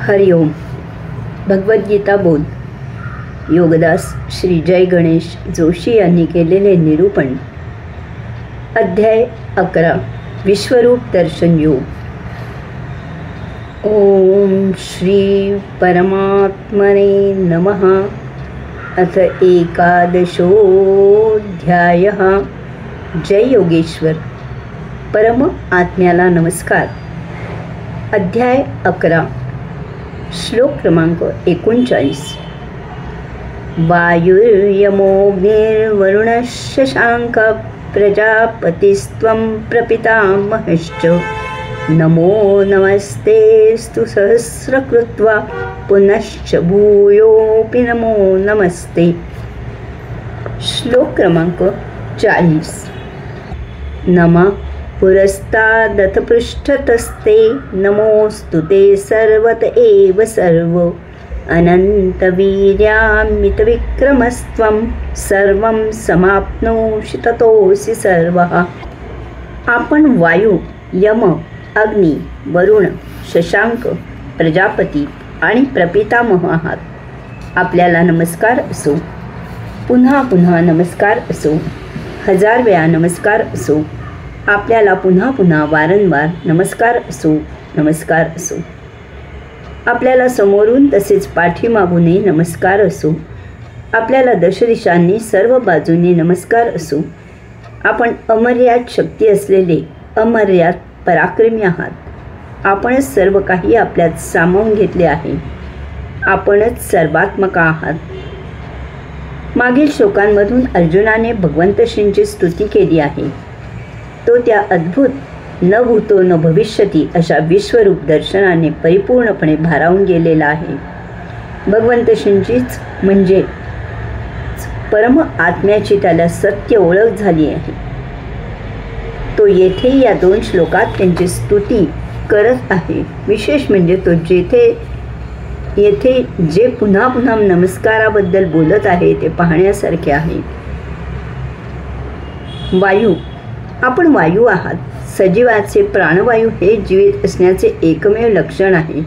हरिओम. भगवद्गीता बोध. योगदास श्री जय गणेश जोशी यांनी केलेले निरूपण. अध्याय 11. विश्वरूप दर्शन योग. ओम श्री परमात्मने नमः. अथ एकादशोऽध्यायः. जय योगेश्वर. परम आत्म्याला नमस्कार. अध्याय 11. श्लोक क्रमांक 39. वायुर्यमोऽग्निर्वरुणः शशाङ्कः प्रजापतिस्त्वं प्रपितामहश्च. नमो नमस्तेस्तु सहस्रकृत्वा पुनश्च भूयोऽपि नमो नमस्ते. श्लोक क्रमांक 40. नमः पुरस्तादथ पृष्ठतस्ते. नमोऽस्तु ते सर्वत एव सर्व. अनन्तवीर्यामितविक्रमस्त्वं सर्वं समाप्नोषि ततोऽसि सर्वः. आपण वायू, यम, अग्नी, वरुण, शशांक, प्रजापती आणि प्रपितामह आहात. आपल्याला नमस्कार असो. पुन्हा पुन्हा नमस्कार असो. 1000 वेळा नमस्कार असो. आपल्याला पुन्हा पुन्हा वारंवार नमस्कार असो. नमस्कार असो. आपल्याला समोरून तसेच पाठीमागूनही नमस्कार असो. आपल्याला दशदिशांनी सर्व बाजूंनी नमस्कार असो. आपण अमर्याद शक्ती असलेले अमर्याद पराक्रमी आहात. आपणच सर्व काही आपल्यात सामावून घेतले आहे. आपणच सर्वात्मक आहात. मागील श्लोकांमधून अर्जुनाने भगवंत श्रींची स्तुती केली आहे. तो त्या अद्भुत न भूतो न भविष्यती अशा विश्वरूप दर्शनाने परिपूर्णपणे भारावून गेलेला आहे. भगवंत श्रींचीच म्हणजे परम आत्म्याची त्याला सत्य ओळख झाली आहे. तो येथे या 2 श्लोकात त्यांची स्तुती करत आहे. विशेष म्हणजे तो येथे जे पुन्हा पुन्हा नमस्काराबद्दल बोलत आहे ते पाहण्यासारखे आहे. वायू. आपण वायू आहात. सजीवाचे प्राणवायू हे जीवित असण्याचे एकमेव लक्षण आहे.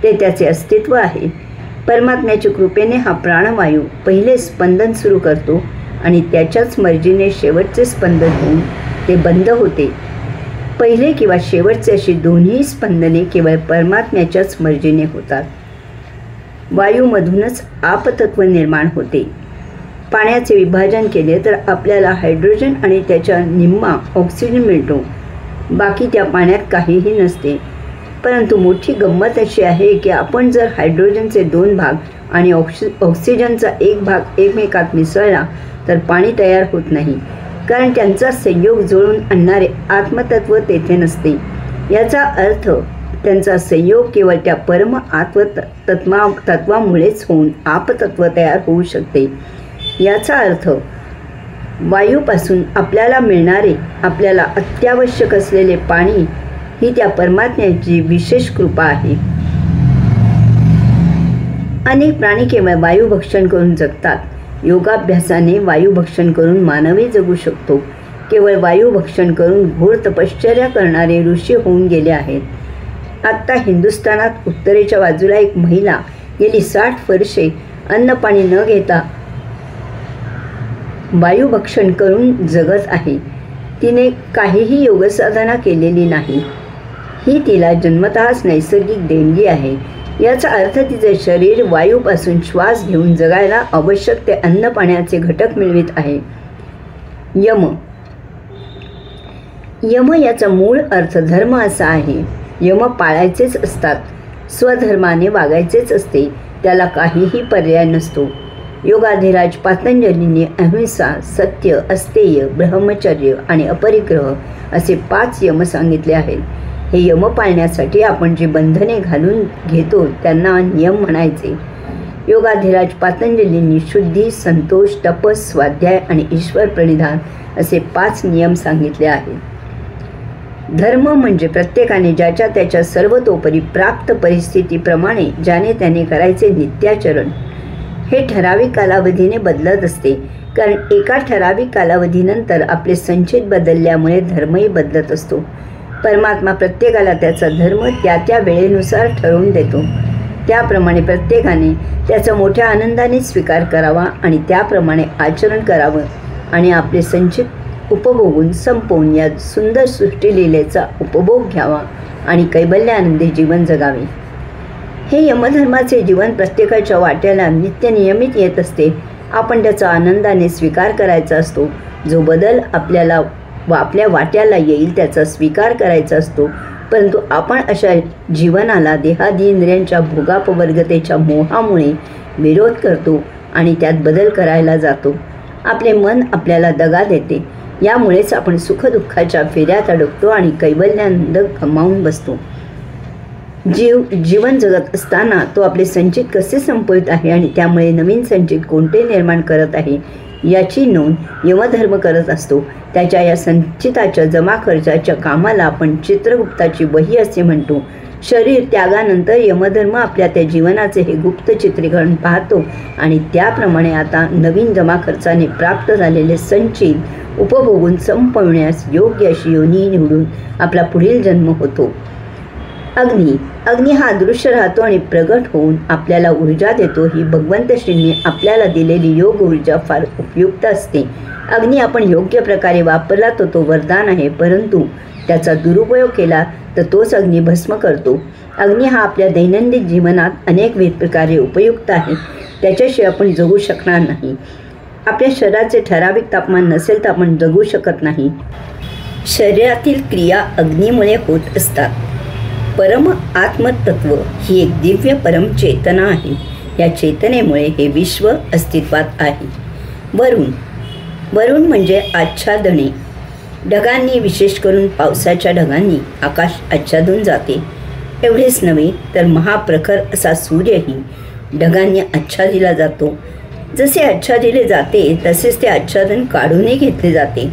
ते त्याचे अस्तित्व आहे. परमात्म्याच्या कृपेने हा प्राणवायू पहिले स्पंदन सुरू करतो आणि त्याच्याच मर्जीने शेवटचे स्पंदन होऊन ते बंद होते. पहिले किंवा शेवटचे अशी दोन्ही स्पंदने केवळ परमात्म्याच्याच मर्जीने होतात. वायूमधूनच आपतत्व निर्माण होते. पाण्याचे विभाजन केले तर आपल्याला हायड्रोजन आणि त्याच्या निम्मा ऑक्सिजन मिळतो. बाकी त्या पाण्यात काहीही नसते. परंतु मोठी गंमत अशी आहे की आपण जर हायड्रोजनचे 2 भाग आणि ऑक्सिजनचा 1 भाग एकमेकात मिसळला तर पाणी तयार होत नाही. कारण त्यांचा संयोग जुळवून आणणारे आत्मतत्व तेथे नसते. याचा अर्थ त्यांचा संयोग केवळ त्या परम तत्वामुळेच होऊन आपतत्व तयार होऊ शकते. याचा अर्थ वायूपासून आपल्याला मिळणारे आपल्याला अत्यावश्यक असलेले पाणी ही त्या परमात्म्याची विशेष कृपा आहे. अनेक प्राणी केवळ वायुभक्षण करून जगतात. योगाभ्यासाने वायुभक्षण करून मानवी जगू शकतो. केवळ वायुभक्षण करून घोर तपश्चर्या करणारे ऋषी होऊन गेले आहेत. आत्ता हिंदुस्थानात उत्तरेच्या बाजूला एक महिला गेली 60 वर्षे अन्न पाणी न घेता वायुभक्षण करून जगत आहे. तिने काहीही योगसाधना केलेली नाही. ही तिला जन्मतःच नैसर्गिक देणगी आहे. याचा अर्थ तिचे शरीर वायूपासून श्वास घेऊन जगायला आवश्यक ते अन्न पाण्याचे घटक मिळवित आहे. यम. यम याचा मूळ अर्थ धर्म असा आहे. यम पाळायचेच असतात. स्वधर्माने वागायचेच असते. त्याला काहीही पर्याय नसतो. योगाधिराज पातंजलींनी अहिंसा, सत्य, अस्तेय, ब्रह्मचर्य आणि अपरिग्रह असे 5 यम सांगितले आहेत. हे यम पाळण्यासाठी आपण जी बंधने घालून घेतो त्यांना नियम म्हणायचे. योगाधिराज पातंजलींनी शुद्धी, संतोष, तपस, स्वाध्याय आणि ईश्वर प्रणिधान असे 5 नियम सांगितले आहेत. धर्म म्हणजे प्रत्येकाने ज्याच्या त्याच्या सर्वतोपरी प्राप्त परिस्थितीप्रमाणे ज्याने त्याने करायचे नित्याचरण. हे ठराविक कालावधीने बदलत असते. कारण एका ठराविक कालावधीनंतर आपले संचित बदलल्यामुळे धर्मही बदलत असतो. परमात्मा प्रत्येकाला त्याचा धर्म त्या त्या वेळेनुसार ठरवून देतो. त्याप्रमाणे प्रत्येकाने त्याचा मोठ्या आनंदाने स्वीकार करावा आणि त्याप्रमाणे आचरण करावं आणि आपले संचित उपभोगून संपवून या सुंदर सृष्टीलीलेचा उपभोग घ्यावा आणि कैवल्यानंदी जीवन जगावे. हे यमधर्माचे जीवन प्रत्येकाच्या वाट्याला नित्य नियमित येत असते. आपण त्याचा आनंदाने स्वीकार करायचा असतो. जो बदल आपल्याला आपल्या वाट्याला येईल त्याचा स्वीकार करायचा असतो. परंतु आपण अशा जीवनाला देहादी इंद्रियांच्या भोगापवर्गतेच्या मोहामुळे विरोध करतो आणि त्यात बदल करायला जातो. आपले मन आपल्याला दगा देते. यामुळेच आपण सुखदुःखाच्या फेऱ्यात अडकतो आणि कैवल्यानंद गमावून बसतो. जीवन जगत असताना तो आपले संचित कसे संपवित आहे आणि त्यामुळे नवीन संचित कोणते निर्माण करत आहे याची नोंद यमधर्म करत असतो. त्याच्या या संचिताच्या जमा खर्चाच्या कामाला आपण चित्रगुप्ताची वही असे म्हणतो. शरीर त्यागानंतर यमधर्म आपल्या त्या जीवनाचे हे गुप्त चित्रीकरण पाहतो आणि त्याप्रमाणे आता नवीन जमा खर्चाने प्राप्त झालेले संचित उपभोगून संपवण्यास योग्य अशी योनी निवडून आपला पुढील जन्म होतो. अग्नी हा अदृश्य राहतो आणि प्रगट होऊन आपल्याला ऊर्जा देतो. ही भगवंत श्रींनी आपल्याला दिलेली योग ऊर्जा फार उपयुक्त असते. अग्नी आपण योग्य प्रकारे वापरला तर तो वरदान आहे, परंतु त्याचा दुरुपयोग केला तर तोच अग्नी भस्म करतो. अग्नी हा आपल्या दैनंदिन जीवनात अनेक प्रकारे उपयुक्त आहे. त्याच्याशिवाय आपण जगू शकणार नाही. आपल्या शरीराचे ठराविक तापमान नसेल तर आपण जगू शकत नाही. शरीरातील क्रिया अग्नीमुळे होत असतात. परम आत्मतत्व ही एक दिव्य परम चेतना आहे. या चेतनेमुळे हे विश्व अस्तित्वात आहे. वरुण म्हणजे आच्छादणे. ढगांनी, विशेष करून पावसाच्या ढगांनी आकाश आच्छादून जाते. एवढेच नव्हे तर महाप्रखर असा सूर्यही ढगांनी आच्छादिला जातो. जसे आच्छादिले जाते तसेच ते आच्छादन काढूनही घेतले जाते.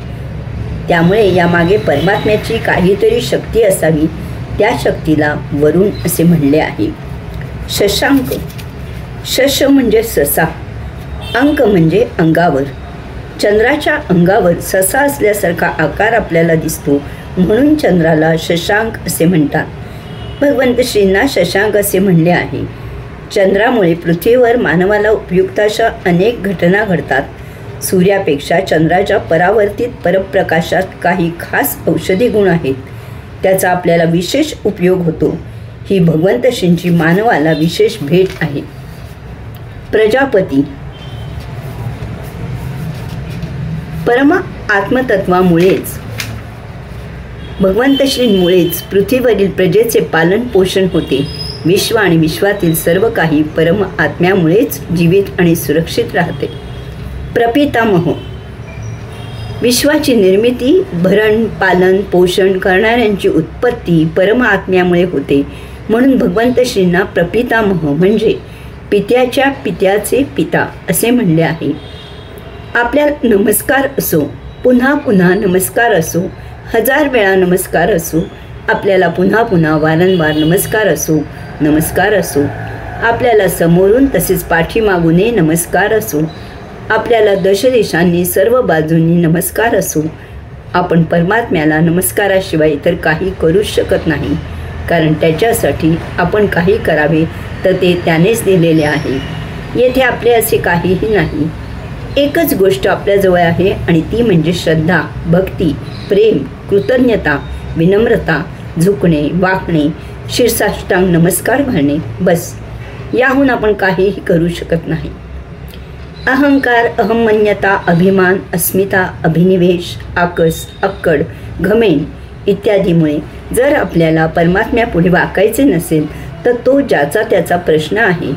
त्यामुळे यामागे परमात्म्याची काहीतरी शक्ती असावी. त्या शक्तीला वरुण असे म्हणले आहे. शशांक. शश म्हणजे ससा, अंक म्हणजे अंगावर. चंद्राच्या अंगावर ससा असल्यासारखा आकार आपल्याला दिसतो, म्हणून चंद्राला शशांक असे म्हणतात. भगवंत श्रींना शशांक असे म्हणले आहे. चंद्रामुळे पृथ्वीवर मानवाला उपयुक्त अशा अनेक घटना घडतात. सूर्यापेक्षा चंद्राच्या परावर्तित परप्रकाशात काही खास औषधी गुण आहेत. त्याचा आपल्याला विशेष उपयोग होतो. ही भगवंत श्रींची मानवाला विशेष भेट आहे. प्रजापती. परम आत्मतत्वामुळेच भगवंत श्रींमुळेच पृथ्वीवरील प्रजेचे पालन पोषण होते. विश्व आणि विश्वातील सर्व काही परम आत्म्यामुळेच जीवित आणि सुरक्षित राहते. प्रपितामह. विश्वाची निर्मिती, भरण, पालन, पोषण करणाऱ्यांची उत्पत्ती परम आत्म्यामुळे होते. म्हणून भगवंत श्रींना प्रपितामह म्हणजे पित्याच्या पित्याचे पिता असे म्हणले आहे. आपल्याला नमस्कार असो, पुन्हा पुन्हा नमस्कार असो, 1000 वेळा नमस्कार असो, आपल्याला पुन्हा पुन्हा वारंवार नमस्कार असो, आपल्याला समोरून तसेच पाठीमागूनही नमस्कार असो, आपल्याला दशदिशांनी सर्व बाजूंनी नमस्कार असो, आपण परमात्म्याला नमस्काराशिवाय इतर काही करूच शकत नाही. कारण त्याच्यासाठी आपण काही करावे तर ते त्यानेच दिलेले आहे. येथे आपले असे काहीही नाही. एकच गोष्ट आपल्याजवळ आहे आणि ती म्हणजे श्रद्धा, भक्ती, प्रेम, कृतज्ञता, विनम्रता, झुकणे, वाकणे, शीर्षाष्टांग नमस्कार घालणे. बस, याहून आपण काहीही करू शकत नाही. अहंकार, अहमन्यता, अभिमान, अस्मिता, अभिनिवेश, आकस, अक्कड, घमेंड इत्यादीमुळे जर आपल्याला परमात्म्यापुढे वाकायचे नसेल तर तो ज्याचा त्याचा प्रश्न आहे.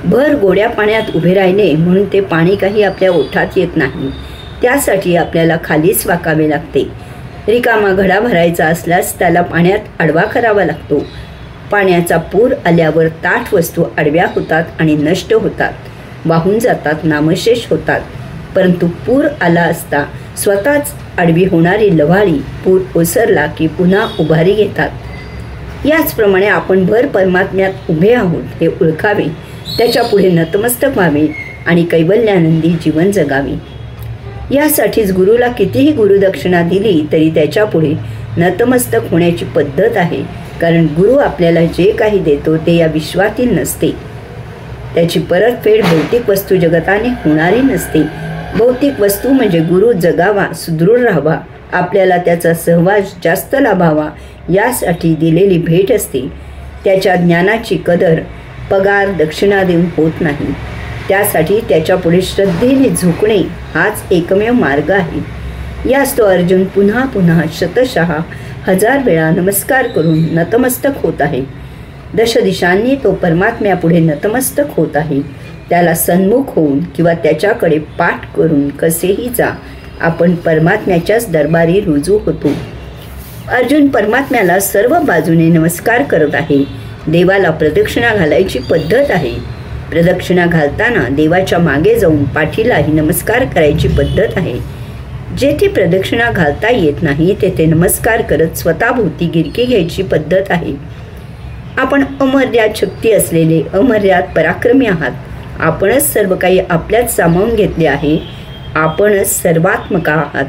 भर गोड्या पाण्यात उभे राहिले म्हणून ते पाणी काही आपल्या ओठात येत नाही. त्यासाठी आपल्याला खालीच वाकावे लागते. रिकामा घडा भरायचा असल्यास त्याला पाण्यात आडवा करावा लागतो. पाण्याचा पूर आल्यावर ताठ वस्तू आडव्या होतात आणि नष्ट होतात, वाहून जातात, नामशेष होतात. परंतु पूर आला असता स्वतःच आडवी होणारी लव्हाळी पूर ओसरला की पुन्हा उभारी घेतात. याचप्रमाणे आपण भर परमात्म्यात उभे आहोत हे ओळखावे, त्याच्या पुढे नतमस्तक व्हावे आणि कैवल्यानंदी जीवन जगावे. यासाठीच गुरुला कितीही गुरुदक्षिणा दिली तरी त्याच्या पुढे नतमस्तक होण्याची पद्धत आहे. कारण गुरु आपल्याला जे काही देतो ते या विश्वातील नसते. त्याची परतफेड भौतिक वस्तू जगताने होणारी नसते. भौतिक वस्तू म्हणजे गुरु जगावा, सुदृढ राहावा, आपल्याला त्याचा सहवास जास्त लाभावा यासाठी दिलेली भेट असते. त्याच्या ज्ञानाची कदर पगार दक्षिणा देऊन होत नाही. त्यासाठी त्याच्यापुढे श्रद्धेने झुकणे हाच एकमेव मार्ग आहे. यास तो अर्जुन पुन्हा पुन्हा शतशः 1000 वेळा नमस्कार करून नतमस्तक होत आहे. दशदिशांनी तो परमात्म्यापुढे नतमस्तक होत आहे. त्याला सन्मुख होऊन किंवा त्याच्याकडे पाठ करून कसेही जा, आपण परमात्म्याच्याच दरबारी रुजू होतो. अर्जुन परमात्म्याला सर्व बाजूने नमस्कार करत आहे. देवाला प्रदक्षिणा घालायची पद्धत आहे. प्रदक्षिणा घालताना देवाच्या मागे जाऊन पाठीलाही नमस्कार करायची पद्धत आहे. जेथे प्रदक्षिणा घालता येत नाही तेथे नमस्कार करत स्वतःभोवती गिरकी घ्यायची पद्धत आहे. आपण अमर्याद शक्ती असलेले अमर्याद पराक्रमी आहात. आपणच सर्व काही आपल्यात सामावून घेतले आहे. आपणच सर्वात्मक आहात.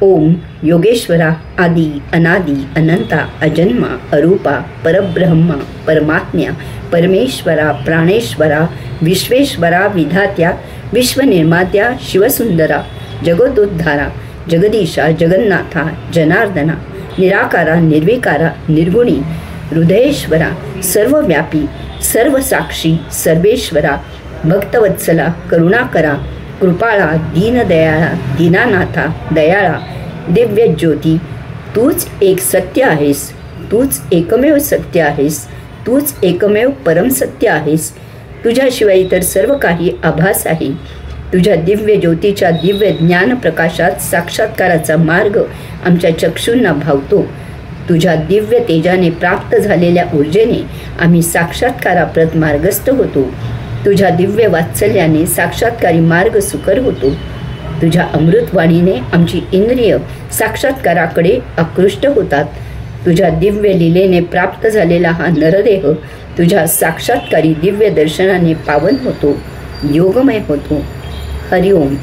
ओम योगेश्वरा आदि अनादि अनंता अजन्मा अरूपा परब्रह्मा परमात्म्या परमेश्वरा प्राणेश्वरा विश्वेश्वरा विधात्या विश्वनिर्मात्या शिवसुंदरा जगदोद्धारा जगदीशा जगन्नाथा जनार्दना निराकारा निर्विकारा निर्गुणी हृदयेश्वरा सर्वव्यापी सर्वसाक्षी सर्वेश्वरा भक्तवत्सला करुणाकरा कृपाळा दीनदयाळा दीनानाथा दयाळा दिव्य ज्योती, तूच एक सत्य आहेस. तूच एकमेव सत्य आहेस. तूच एकमेव परमसत्य आहेस. तुझ्याशिवाय इतर सर्व काही आभास आहे. तुझ्या दिव्य ज्योतीच्या दिव्य ज्ञान प्रकाशात साक्षात्काराचा मार्ग आमच्या चक्षूंना भावतो. तुझ्या दिव्य तेजाने प्राप्त झालेल्या ऊर्जेने आम्ही साक्षात्काराप्रत मार्गस्थ होतो. तुझ्या दिव्य वात्सल्याने साक्षात्कारी मार्ग सुकर होतो. तुझ्या अमृतवाणीने आमची इंद्रिय साक्षात्काराकडे आकृष्ट होतात. तुझ्या दिव्य लीलेने प्राप्त झालेला हा नरदेह तुझ्या साक्षात्कारी दिव्य दर्शनाने पावन होतो, योगमय होतो. हरिओम.